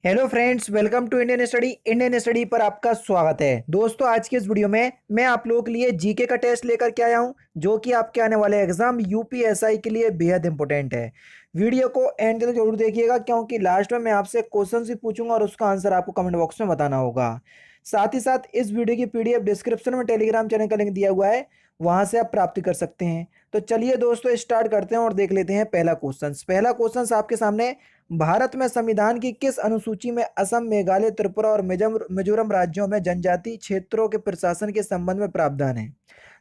Hello friends, welcome to Indian study पर आपका स्वागत है। दोस्तों, आज की इस वीडियो में मैं आप लोगों के लिए जीके का टेस्ट लेकर के आया हूं, जो कि आपके आने वाले एग्जाम यूपीएसआई के लिए बेहद इंपॉर्टेंट है। वीडियो को एंड तक जरूर देखिएगा, क्योंकि लास्ट में मैं आपसे क्वेश्चन भी पूछूंगा और उसका आंसर आपको कमेंट बॉक्स में बताना होगा। साथ ही साथ इस वीडियो की पीडीएफ डिस्क्रिप्शन में टेलीग्राम चैनल का लिंक दिया हुआ है, वहां से आप प्राप्ति कर सकते हैं। तो चलिए दोस्तों, स्टार्ट करते हैं और देख लेते हैं पहला क्वेश्चन आपके सामने। भारत में संविधान की किस अनुसूची में असम, मेघालय, त्रिपुरा और मिजोरम राज्यों में जनजातीय क्षेत्रों के प्रशासन के संबंध में प्रावधान है?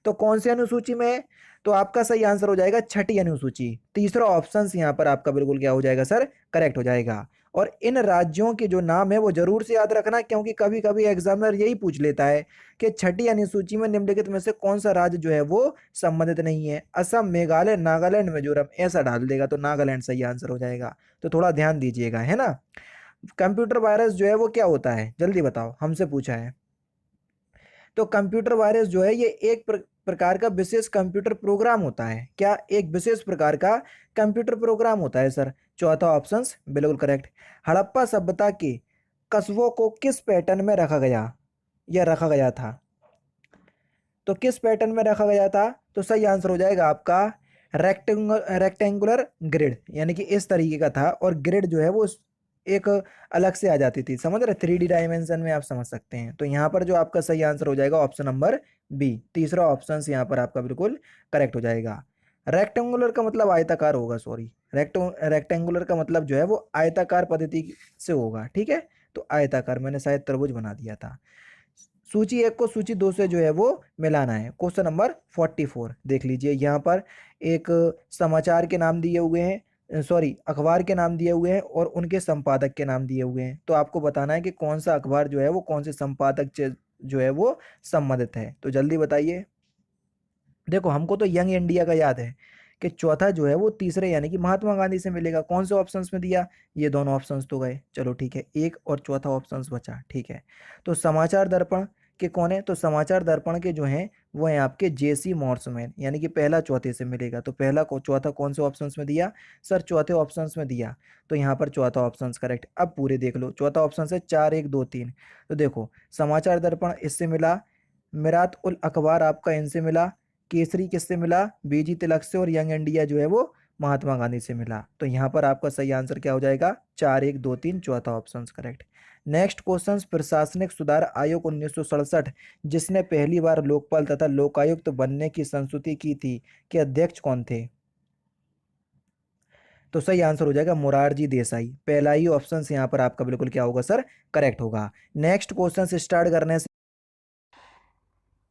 तो कौन सी अनुसूची में है? तो आपका सही आंसर हो जाएगा छठी अनुसूची। तीसरा ऑप्शन यहाँ पर आपका बिल्कुल क्या हो जाएगा सर, करेक्ट हो जाएगा। और इन राज्यों के जो नाम है वो जरूर से याद रखना, क्योंकि कभी कभी एग्जामिनर यही पूछ लेता है कि छठी अनुसूची में निम्नलिखित में से कौन सा राज्य जो है वो संबंधित नहीं है। असम, मेघालय, नागालैंड, मिजोरम ऐसा डाल देगा तो नागालैंड सही आंसर हो जाएगा। तो थोड़ा ध्यान दीजिएगा, है ना। कंप्यूटर वायरस जो है वो क्या होता है, जल्दी बताओ, हमसे पूछा है। तो कंप्यूटर वायरस जो है ये एक प्रकार का विशेष कंप्यूटर प्रोग्राम होता है। क्या? एक विशेष प्रकार का कंप्यूटर प्रोग्राम होता है सर। चौथा ऑप्शन बिल्कुल करेक्ट। हड़प्पा सभ्यता के कस्बों को किस पैटर्न में रखा गया या रखा गया था? तो किस पैटर्न में रखा गया था? तो सही आंसर हो जाएगा आपका रेक्टेंगुलर ग्रिड, यानी कि इस तरीके का था, और ग्रिड जो है वो एक अलग से आ जाती थी, समझ रहे, 3D डायमेंशन में आप समझ सकते हैं। तो यहाँ पर जो आपका सही आंसर हो जाएगा ऑप्शन नंबर बी, तीसरा ऑप्शन यहाँ पर आपका बिल्कुल करेक्ट हो जाएगा। रेक्टेंगुलर का मतलब आयताकार होगा, सॉरी, रेक्टेंगुलर का मतलब जो है वो आयताकार पद्धति से होगा, ठीक है। तो आयताकार, मैंने शायद तरबूज बना दिया था। सूची एक को सूची दो से जो है वो मिलाना है। क्वेश्चन नंबर 44 देख लीजिए। यहाँ पर एक समाचार के नाम दिए हुए हैं, सॉरी, अखबार के नाम दिए हुए हैं और उनके संपादक के नाम दिए हुए हैं। तो आपको बताना है कि कौन सा अखबार जो है वो कौन से संपादक जो है वो संबंधित है। तो जल्दी बताइए। देखो, हमको तो यंग इंडिया का याद है कि चौथा जो है वो तीसरे यानी कि महात्मा गांधी से मिलेगा। कौन से ऑप्शंस में दिया? ये दोनों ऑप्शंस तो गए, चलो ठीक है, एक और चौथा ऑप्शंस बचा, ठीक है। तो समाचार दर्पण के कौन है? तो समाचार दर्पण के जो हैं वो हैं आपके जेसी मॉर्समैन, यानी कि पहला चौथे से मिलेगा। तो पहला को चौथा कौन से ऑप्शंस में दिया सर? चौथे ऑप्शंस में दिया। तो यहाँ पर चौथा ऑप्शंस करेक्ट। अब पूरे देख लो, चौथा ऑप्शन है 4, 1, 2, 3। तो देखो, समाचार दर्पण इससे मिला, मिरात उल अखबार आपका इनसे मिला, केसरी किससे मिला? बीजी तिलक से, और यंग इंडिया जो है वो महात्मा गांधी से मिला। तो यहाँ पर आपका सही आंसर क्या हो जाएगा? 4, 1, 2, 3, चौथा ऑप्शन करेक्ट। नेक्स्ट क्वेश्चन, प्रशासनिक सुधार आयोग 1967 जिसने पहली बार लोकपाल तथा लोकायुक्त बनने की संस्तुति की थी, के अध्यक्ष कौन थे? तो सही आंसर हो जाएगा मोरारजी देसाई। पहला ही ऑप्शन यहाँ पर आपका बिल्कुल क्या होगा सर? करेक्ट होगा। नेक्स्ट क्वेश्चन से स्टार्ट करने से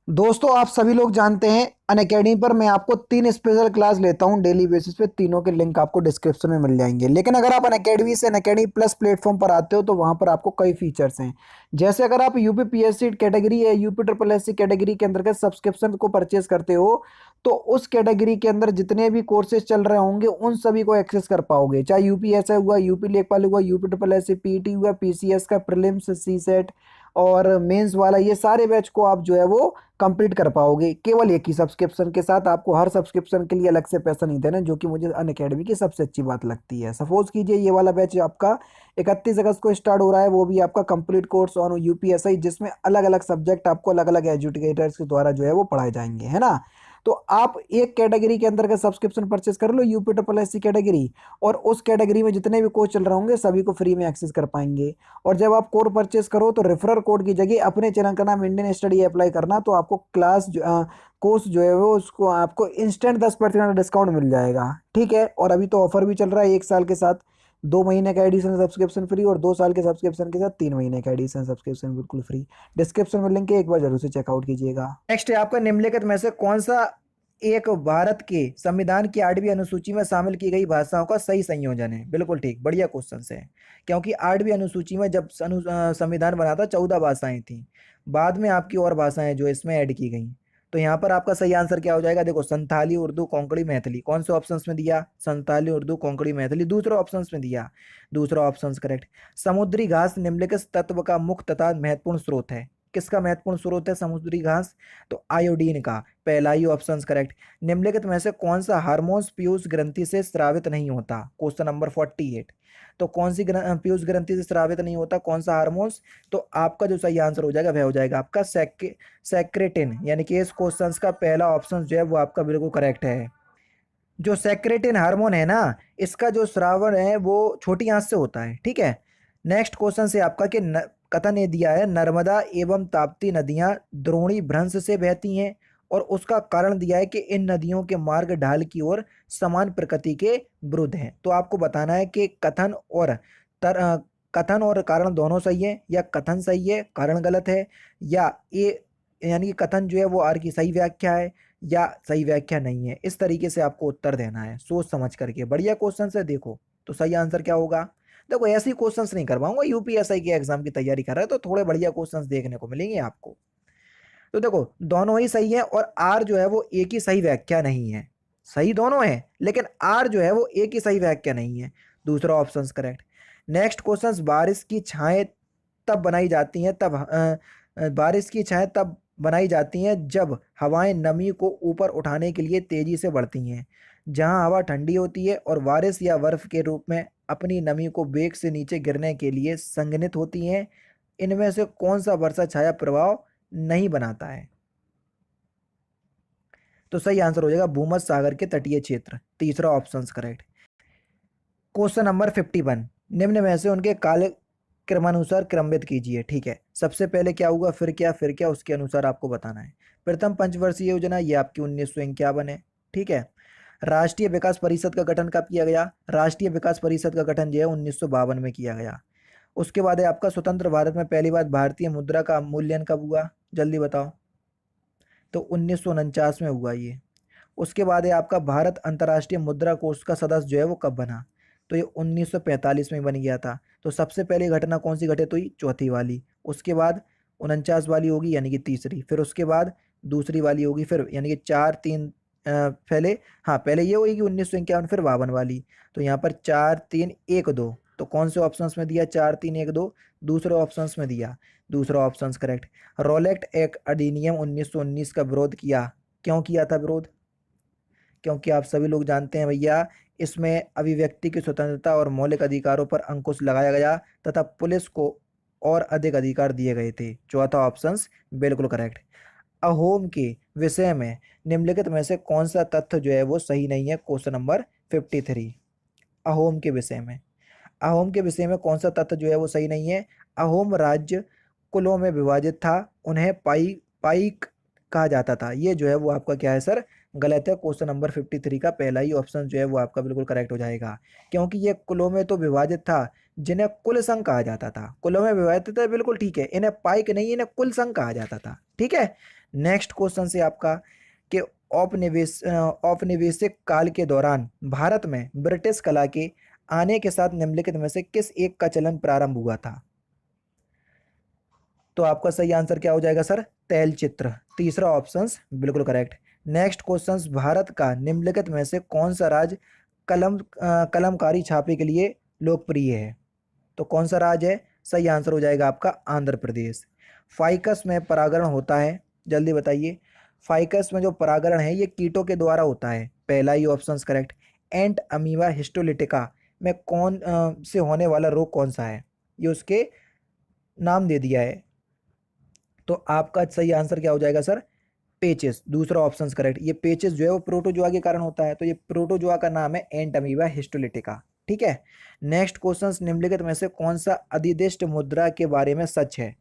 दोस्तों, आप सभी लोग जानते हैं अनअकैडमी पर मैं आपको 3 स्पेशल क्लास लेता हूं डेली बेसिस पे। तीनों के लिंक आपको डिस्क्रिप्शन में मिल जाएंगे। लेकिन अगर आप अनअकैडमी से अनअकैडमी प्लस प्लेटफॉर्म पर आते हो तो वहां पर आपको कई फीचर्स हैं। जैसे अगर आप यूपी पीएससी कैटेगरी या यूपी ट्रिपल एससी कैटेगरी के अंतर्गत सब्सक्रिप्शन को परचेज करते हो, तो उस कैटेगरी के अंदर जितने भी कोर्सेज चल रहे होंगे उन सभी को एक्सेस कर पाओगे। चाहे यूपीएसआई हुआ, यूपी लेखपाल हुआ, यूपी ट्रिपल एससी, पीटी हुआ, पीसीएस का प्रीलिम्स, सी सेट और मेंस वाला, ये सारे बैच को आप जो है वो कंप्लीट कर पाओगे केवल एक ही सब्सक्रिप्शन के साथ। आपको हर सब्सक्रिप्शन के लिए अलग से पैसा नहीं देना, जो कि मुझे अनअकैडमी की सबसे अच्छी बात लगती है। सपोज कीजिए ये वाला बैच आपका 31 अगस्त को स्टार्ट हो रहा है, वो भी आपका कंप्लीट कोर्स ऑन यूपीएसआई, जिसमें अलग अलग सब्जेक्ट आपको अलग अलग एजुकेटर्स के द्वारा जो है वो पढ़ाए जाएंगे, है ना। तो आप एक कैटेगरी के अंदर का सब्सक्रिप्शन परचेस कर लो, यूपी ट्रिपल एससी कैटेगरी, और उस कैटेगरी में जितने भी कोर्स चल रहे होंगे सभी को फ्री में एक्सेस कर पाएंगे। और जब आप कोड परचेस करो तो रेफरल कोड की जगह अपने चैनल का नाम इंडियन स्टडी अप्लाई करना, तो आपको कोर्स जो है वो उसको आपको इंस्टेंट 10% डिस्काउंट मिल जाएगा, ठीक है। और अभी तो ऑफर भी चल रहा है, 1 साल के साथ 2 महीने का एडिशनल सब्सक्रिप्शन फ्री, और 2 साल के सब्सक्रिप्शन के साथ 3 महीने का एडिशनल सब्सक्रिप्शन बिल्कुल फ्री। डिस्क्रिप्शन में लिंक है, एक बार जरूर से चेकआउट कीजिएगा। नेक्स्ट है आपका, निम्नलिखित में से कौन सा एक भारत के संविधान की 8वीं अनुसूची में शामिल की गई भाषाओं का सही संयोजन है? बिल्कुल ठीक, बढ़िया क्वेश्चन है। क्योंकि 8वीं अनुसूची में जब संविधान बना था 14 भाषाएं थी, बाद में आपकी और भाषाएं जो इसमें ऐड की गई। तो यहाँ पर आपका सही आंसर क्या हो जाएगा? देखो, संथाली, उर्दू, कोंकणी, मैथिली। कौन से ऑप्शंस में दिया? संथाली, उर्दू, कोंकणी, मैथिली दूसरे ऑप्शंस में दिया। दूसरा ऑप्शन करेक्ट। समुद्री घास निम्नलिखित तत्व का मुख्य तथा महत्वपूर्ण स्रोत है। किसका महत्वपूर्ण स्रोत है समुद्री घास? तो आयोडीन का, पहला ही ऑप्शन करेक्ट। निम्नलिखित में से कौन सा हार्मोन पीयूष ग्रंथि से स्रावित नहीं होता? Question number 48। तो कौन सी पीयूष ग्रंथि से स्रावित नहीं होता, कौन सा हार्मोन्स? तो आपका जो सही आंसर हो जाएगा वह हो जाएगा आपका सेक्रेटिन, यानी कि इस क्वेश्चन का पहला ऑप्शन जो है वो आपका बिल्कुल करेक्ट है। जो सेक्रेटिन हार्मोन है ना, इसका जो स्रावन है वो छोटी आंत से होता है, ठीक है। नेक्स्ट क्वेश्चन से आपका कि कथन ये दिया है नर्मदा एवं ताप्ती नदियां द्रोणी भ्रंश से बहती हैं, और उसका कारण दिया है कि इन नदियों के मार्ग ढाल की ओर समान प्रकृति के विरुद्ध हैं। तो आपको बताना है कि कथन और कारण दोनों सही है, या कथन सही है कारण गलत है, या ये यानी कि कथन जो है वो आर की सही व्याख्या है या सही व्याख्या नहीं है। इस तरीके से आपको उत्तर देना है सोच समझ करके। बढ़िया क्वेश्चन है, देखो तो सही आंसर क्या होगा। देखो ऐसे ही क्वेश्चंस नहीं करवाऊंगा, यूपीएसआई के एग्जाम की तैयारी कर रहे हैं तो थोड़े बढ़िया क्वेश्चंस देखने को मिलेंगे आपको। तो देखो दोनों ही सही है, और आर जो है वो एक ही सही व्याख्या नहीं है। सही दोनों है लेकिन आर जो है वो एक ही सही व्याख्या नहीं है। दूसरा ऑप्शन करेक्ट। नेक्स्ट क्वेश्चन, बारिश की छाएं तब बनाई जाती हैं बारिश की छाएं तब बनाई जाती हैं जब हवाएं नमी को ऊपर उठाने के लिए तेजी से बढ़ती हैं। जहां हवा ठंडी होती है और बारिश या बर्फ के रूप में अपनी नमी को वेग से नीचे गिरने के लिए संघनित होती हैं, इनमें से कौन सा वर्षा छाया प्रभाव नहीं बनाता है? तो सही आंसर हो जाएगा भूमध्य सागर के तटीय क्षेत्र, तीसरा ऑप्शन करेक्ट। क्वेश्चन नंबर 51, निम्न में से उनके काल क्रमानुसार क्रमबद्ध कीजिए, ठीक है। सबसे पहले क्या हुआ, फिर क्या उसके अनुसार आपको बताना है। प्रथम पंचवर्षीय योजना ये आपकी 1951 है, ठीक है। राष्ट्रीय विकास परिषद का गठन कब किया गया? राष्ट्रीय विकास परिषद का गठन जो है 1952 में किया गया। उसके बाद है आपका स्वतंत्र भारत में पहली बार भारतीय मुद्रा का मूल्यन कब हुआ, जल्दी बताओ। तो 1949 में हुआ ये। उसके बाद है आपका भारत अंतर्राष्ट्रीय मुद्रा कोष का सदस्य जो है वो कब बना? तो ये 1945 में बन गया था। तो सबसे पहले घटना कौन सी घटित हुई? चौथी वाली। उसके बाद 49 वाली होगी यानी कि तीसरी, फिर उसके बाद दूसरी वाली होगी, फिर यानी कि 4 3 पहले, हाँ पहले ये होगी 1951, फिर 52 वाली। तो यहाँ पर 4 3 1 2, तो कौन से ऑप्शंस में दिया 4 3 1 2? दूसरे ऑप्शंस में दिया, दूसरा ऑप्शंस करेक्ट। रोलेक्ट एक्ट अधिनियम 1919 का विरोध किया, क्यों किया था विरोध? क्योंकि आप सभी लोग जानते हैं भैया, इसमें अभिव्यक्ति की स्वतंत्रता और मौलिक अधिकारों पर अंकुश लगाया गया तथा पुलिस को और अधिक अधिकार दिए गए थे। चौथा ऑप्शन बिल्कुल करेक्ट। अहोम के विषय में निम्नलिखित में से कौन सा तथ्य जो है वो सही नहीं है? Question number 53। अहोम के विषय में, अहोम के विषय में कौन सा तथ्य जो है वो सही नहीं है? अहोम राज्य कुलों में विभाजित था, उन्हें पाइक कहा जाता था। ये जो है वो आपका क्या है सर? गलत है। क्वेश्चन नंबर 53 का पहला ही ऑप्शन जो है वो आपका बिल्कुल करेक्ट हो जाएगा, क्योंकि ये कुलों में तो विभाजित था जिन्हें कुल संघ कहा जाता था। कुलों में विभाजित था बिल्कुल ठीक है, इन्हें पाइक नहीं, इन्हें कुल संघ कहा जाता था, ठीक है। नेक्स्ट क्वेश्चन से आपका कि औपनिवेशिक काल के दौरान भारत में ब्रिटिश कला के आने के साथ निम्नलिखित में से किस एक का चलन प्रारंभ हुआ था? तो आपका सही आंसर क्या हो जाएगा सर? तैल चित्र, तीसरा ऑप्शन बिल्कुल करेक्ट। नेक्स्ट क्वेश्चन, भारत का निम्नलिखित में से कौन सा राज्य कलमकारी छापे के लिए लोकप्रिय है? तो कौन सा राज्य है? सही आंसर हो जाएगा आपका आंध्र प्रदेश। फाइकस में परागण होता है, जल्दी बताइए। फाइकस में जो परागण है ये कीटों के द्वारा होता है, पहला ही ऑप्शन करेक्ट। एंट अमीबा हिस्टोलिटिका में कौन से होने वाला रोग कौन सा है? ये उसके नाम दे दिया है। तो आपका सही आंसर क्या हो जाएगा सर? पेचेस, दूसरा ऑप्शन करेक्ट। ये पेचेस जो है वो प्रोटोजोआ के कारण होता है, तो ये प्रोटोजोआ का नाम है एंट अमीबा हिस्टोलिटिका, ठीक है। नेक्स्ट क्वेश्चन, निम्नलिखित में से कौन सा अधिदिष्ट मुद्रा के बारे में सच है?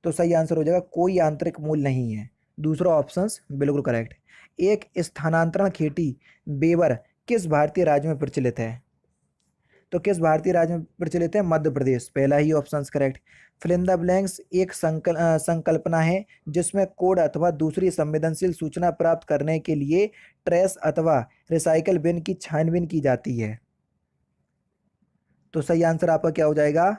तो सही आंसर हो जाएगा कोई आंतरिक मूल नहीं है, दूसरा ऑप्शन बिल्कुल करेक्ट। एक स्थानांतरण खेती बेवर किस भारतीय राज्य में प्रचलित है? तो किस भारतीय राज्य में प्रचलित है? मध्य प्रदेश, पहला ही option correct. Fill in the blanks एक संकल्पना है जिसमें कोड अथवा दूसरी संवेदनशील सूचना प्राप्त करने के लिए ट्रेस अथवा रिसाइकल बिन की छानबीन की जाती है। तो सही आंसर आपका क्या हो जाएगा?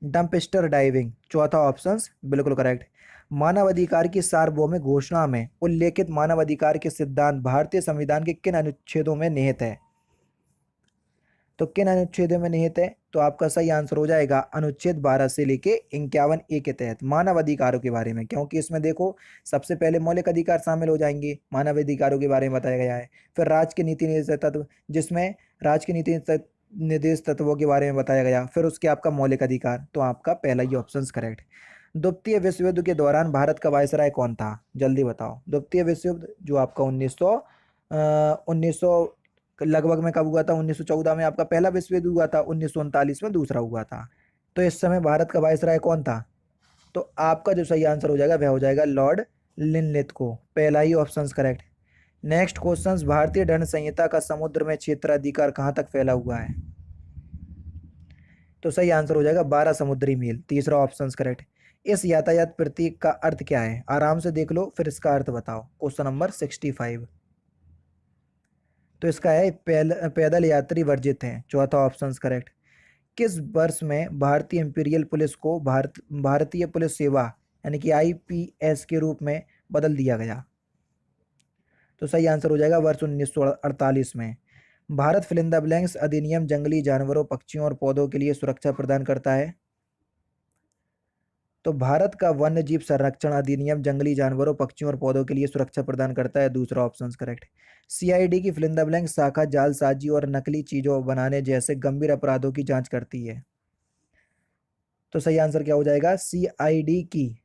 डंपस्टर डाइविंग, चौथा ऑप्शन बिल्कुल करेक्ट। मानवाधिकार की सार्वभौमिक घोषणा में उल्लेखित मानवाधिकार के सिद्धांत भारतीय संविधान के किन अनुच्छेदों में निहित है? तो किन अनुच्छेदों में निहित है? तो आपका सही आंसर हो जाएगा अनुच्छेद 12 से लेके 51A के तहत मानव अधिकारों के बारे में, क्योंकि इसमें देखो सबसे पहले मौलिक अधिकार शामिल हो जाएंगे, मानव अधिकारों के बारे में बताया गया है। फिर राज्य के नीति निर्देश तत्व, जिसमें राज्य के नीति निर्देश तत्वों के बारे में बताया गया। फिर उसके आपका मौलिक अधिकार, तो आपका पहला ही ऑप्शन करेक्ट। द्वितीय विश्व युद्ध के दौरान भारत का वायसराय कौन था? जल्दी बताओ। द्वितीय विश्व युद्ध जो आपका 1900 लगभग में कब हुआ था? 1914 में आपका पहला विश्व युद्ध हुआ था, 1939 में दूसरा हुआ था। तो इस समय भारत का वायसराय कौन था? तो आपका जो सही आंसर हो जाएगा वह हो जाएगा लॉर्ड लिनलिथ। पहला ही ऑप्शन करेक्ट। नेक्स्ट क्वेश्चन, भारतीय दंड संहिता का समुद्र में क्षेत्राधिकार कहाँ तक फैला हुआ है? तो सही आंसर हो जाएगा 12 समुद्री मील, तीसरा ऑप्शन करेक्ट। इस यातायात प्रतीक का अर्थ क्या है? आराम से देख लो फिर इसका अर्थ बताओ। Question number 65। तो इसका है पैदल यात्री वर्जित हैं, चौथा ऑप्शन करेक्ट। किस वर्ष में भारतीय इंपीरियल पुलिस को भारतीय पुलिस सेवा यानी कि आईपीएस के रूप में बदल दिया गया? तो सही आंसर हो जाएगा वर्ष 1948 में। Bharat fill in the blanks अधिनियम जंगली जानवरों, पक्षियों और पौधों के लिए सुरक्षा प्रदान करता है? तो भारत का वन्य जीव संरक्षण अधिनियम जंगली जानवरों, पक्षियों और पौधों के लिए सुरक्षा प्रदान करता है, दूसरा ऑप्शन करेक्ट। सीआईडी की फिल इन द ब्लैंक शाखा जालसाजी और नकली चीजों बनाने जैसे गंभीर अपराधों की जांच करती है? तो सही आंसर क्या हो जाएगा? सीआईडी की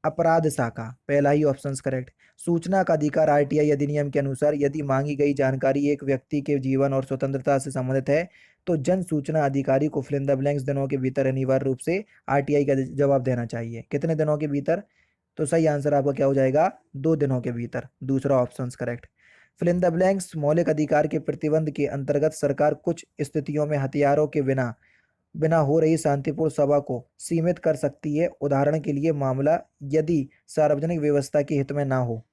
अपराध शाखा, पहला ही ऑप्शन करेक्ट। सूचना का अधिकार आरटीआई अधिनियम के अनुसार यदि मांगी गई जानकारी एक व्यक्ति के जीवन और स्वतंत्रता से संबंधित है तो जन सूचना अधिकारी को फिल इन द ब्लैंक्स दिनों के भीतर अनिवार्य रूप से आरटीआई का जवाब देना चाहिए। कितने दिनों के भीतर? तो सही आंसर आपका क्या हो जाएगा? 2 दिनों के भीतर, दूसरा option correct. Fill in the blanks मौलिक अधिकार के प्रतिबंध के अंतर्गत सरकार कुछ स्थितियों में हथियारों के बिना बिना हो रही शांतिपूर्ण सभा को सीमित कर सकती है। उदाहरण के लिए मामला यदि सार्वजनिक व्यवस्था के हित में ना हो।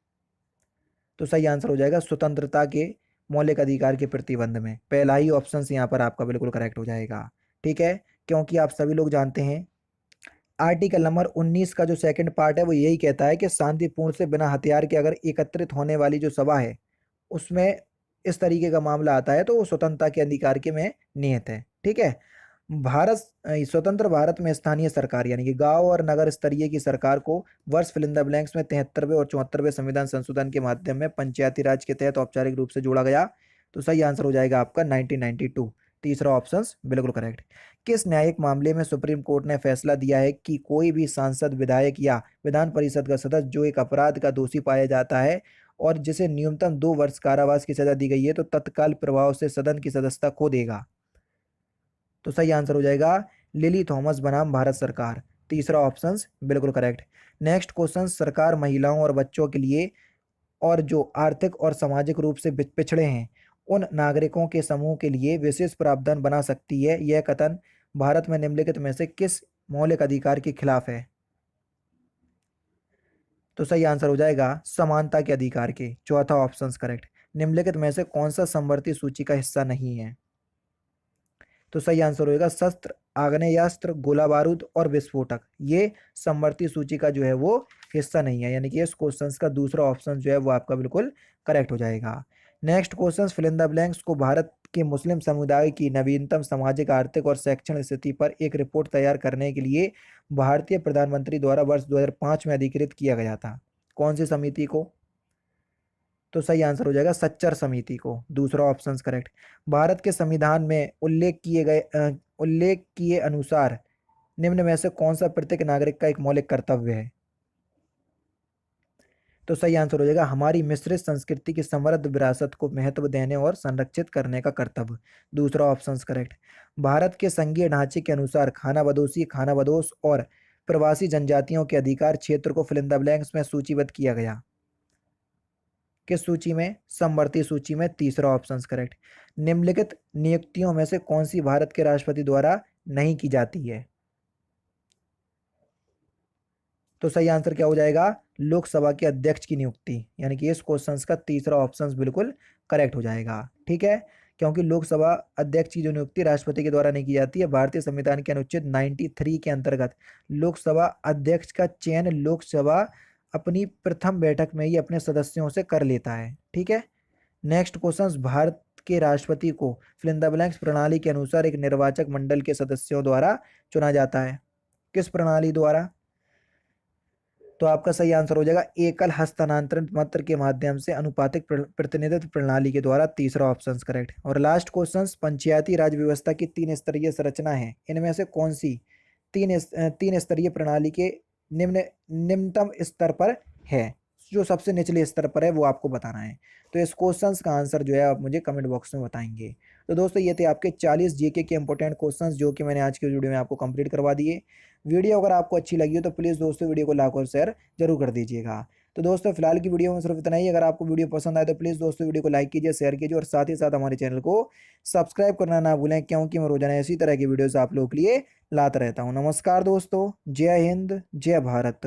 तो सही आंसर हो जाएगा स्वतंत्रता के मौलिक अधिकार के प्रतिबंध में, पहला ही ऑप्शन यहाँ पर आपका बिल्कुल करेक्ट हो जाएगा। ठीक है, क्योंकि आप सभी लोग जानते हैं आर्टिकल नंबर 19 का जो सेकंड पार्ट है वो यही कहता है कि शांतिपूर्ण से बिना हथियार के अगर एकत्रित होने वाली जो सभा है उसमें इस तरीके का मामला आता है तो वो स्वतंत्रता के अधिकार के में निहित है। ठीक है, स्वतंत्र भारत में स्थानीय सरकार यानी कि गांव और नगर स्तरीय की सरकार को वर्ष फिल इन द ब्लैंक्स में 73वें और 74वें संविधान संशोधन के माध्यम में पंचायती राज के तहत औपचारिक रूप से जोड़ा गया। तो सही आंसर हो जाएगा आपका 1992, तीसरा ऑप्शन बिल्कुल करेक्ट। किस न्यायिक मामले में सुप्रीम कोर्ट ने फैसला दिया है कि कोई भी सांसद, विधायक या विधान परिषद का सदस्य जो एक अपराध का दोषी पाया जाता है और जिसे न्यूनतम 2 वर्ष कारावास की सजा दी गई है तो तत्काल प्रभाव से सदन की सदस्यता खो देगा? तो सही आंसर हो जाएगा लिली थॉमस बनाम भारत सरकार, तीसरा ऑप्शन बिल्कुल करेक्ट। नेक्स्ट क्वेश्चन, सरकार महिलाओं और बच्चों के लिए और जो आर्थिक और सामाजिक रूप से पिछड़े हैं उन नागरिकों के समूह के लिए विशेष प्रावधान बना सकती है। यह कथन भारत में निम्नलिखित में से किस मौलिक अधिकार के खिलाफ है? तो सही आंसर हो जाएगा समानता के अधिकार के, चौथा ऑप्शन करेक्ट। निम्नलिखित में से कौन सा समवर्ती सूची का हिस्सा नहीं है? तो सही आंसर होगा शस्त्र, आग्नेयास्त्र, गोला बारूद और विस्फोटक, ये समवर्ती सूची का जो है वो हिस्सा नहीं है, यानी कि इस क्वेश्चन का दूसरा ऑप्शन जो है वो आपका बिल्कुल करेक्ट हो जाएगा। Next question, fill in the blanks को भारत के मुस्लिम समुदाय की नवीनतम सामाजिक, आर्थिक और शैक्षणिक स्थिति पर एक रिपोर्ट तैयार करने के लिए भारतीय प्रधानमंत्री द्वारा वर्ष 2005 में अधिकृत किया गया था? कौन सी समिति को? तो सही आंसर हो जाएगा सच्चर समिति को, दूसरा ऑप्शन करेक्ट। भारत के संविधान में उल्लेख किए अनुसार निम्न में से कौन सा प्रत्येक नागरिक का एक मौलिक कर्तव्य है? तो सही आंसर हो जाएगा हमारी मिश्रित संस्कृति की समृद्ध विरासत को महत्व देने और संरक्षित करने का कर्तव्य, दूसरा ऑप्शन करेक्ट। भारत के संघीय ढांचे के अनुसार खानाबदोशी, खानाबदोश और प्रवासी जनजातियों के अधिकार क्षेत्र को फिल इन द ब्लैंक्स में सूचीबद्ध किया गया? किस सूची में? समवर्ती सूची में, तीसरा ऑप्शन करेक्ट। निम्नलिखित नियुक्तियों में से कौन सी भारत के राष्ट्रपति द्वारा नहीं की जाती है? तो सही आंसर क्या हो जाएगा? लोकसभा के अध्यक्ष की नियुक्ति, यानी कि इस क्वेश्चन का तीसरा ऑप्शन बिल्कुल करेक्ट हो जाएगा। ठीक है, क्योंकि लोकसभा अध्यक्ष की जो नियुक्ति राष्ट्रपति के द्वारा नहीं की जाती है, भारतीय संविधान के अनुच्छेद 93 के अंतर्गत लोकसभा अध्यक्ष का चयन लोकसभा अपनी प्रथम बैठक में ही अपने सदस्यों से कर लेता है। ठीक है, नेक्स्ट क्वेश्चन, भारत के राष्ट्रपति को फिल इन द ब्लैंक्स प्रणाली के अनुसार एक निर्वाचक मंडल के सदस्यों द्वारा चुना जाता है। किस प्रणाली द्वारा? तो आपका सही आंसर हो जाएगा एकल हस्तांतरण मंत्र के माध्यम से अनुपातिक प्रतिनिधित्व प्रणाली के द्वारा। तीसरा ऑप्शन करेक्ट। और लास्ट क्वेश्चन, पंचायती राज व्यवस्था की 3 स्तरीय संरचना है, इनमें से कौन सी तीन स्तरीय प्रणाली के निम्नतम स्तर पर है? जो सबसे निचले स्तर पर है वो आपको बताना है। तो इस क्वेश्चन का आंसर जो है आप मुझे कमेंट बॉक्स में बताएंगे। तो दोस्तों ये थे आपके 40 जीके के इंपॉर्टेंट क्वेश्चंस जो कि मैंने आज के वीडियो में आपको कंप्लीट करवा दिए। वीडियो अगर आपको अच्छी लगी हो तो प्लीज़ दोस्तों वीडियो को लाइक और शेयर जरूर कर दीजिएगा। तो दोस्तों फिलहाल की वीडियो में सिर्फ इतना ही। अगर आपको वीडियो पसंद आए तो प्लीज़ दोस्तों वीडियो को लाइक कीजिए, शेयर कीजिए और साथ ही साथ हमारे चैनल को सब्सक्राइब करना ना भूलें, क्योंकि मैं रोजाना इसी तरह की वीडियोस आप लोगों के लिए लाता रहता हूँ। नमस्कार दोस्तों, जय हिंद, जय भारत।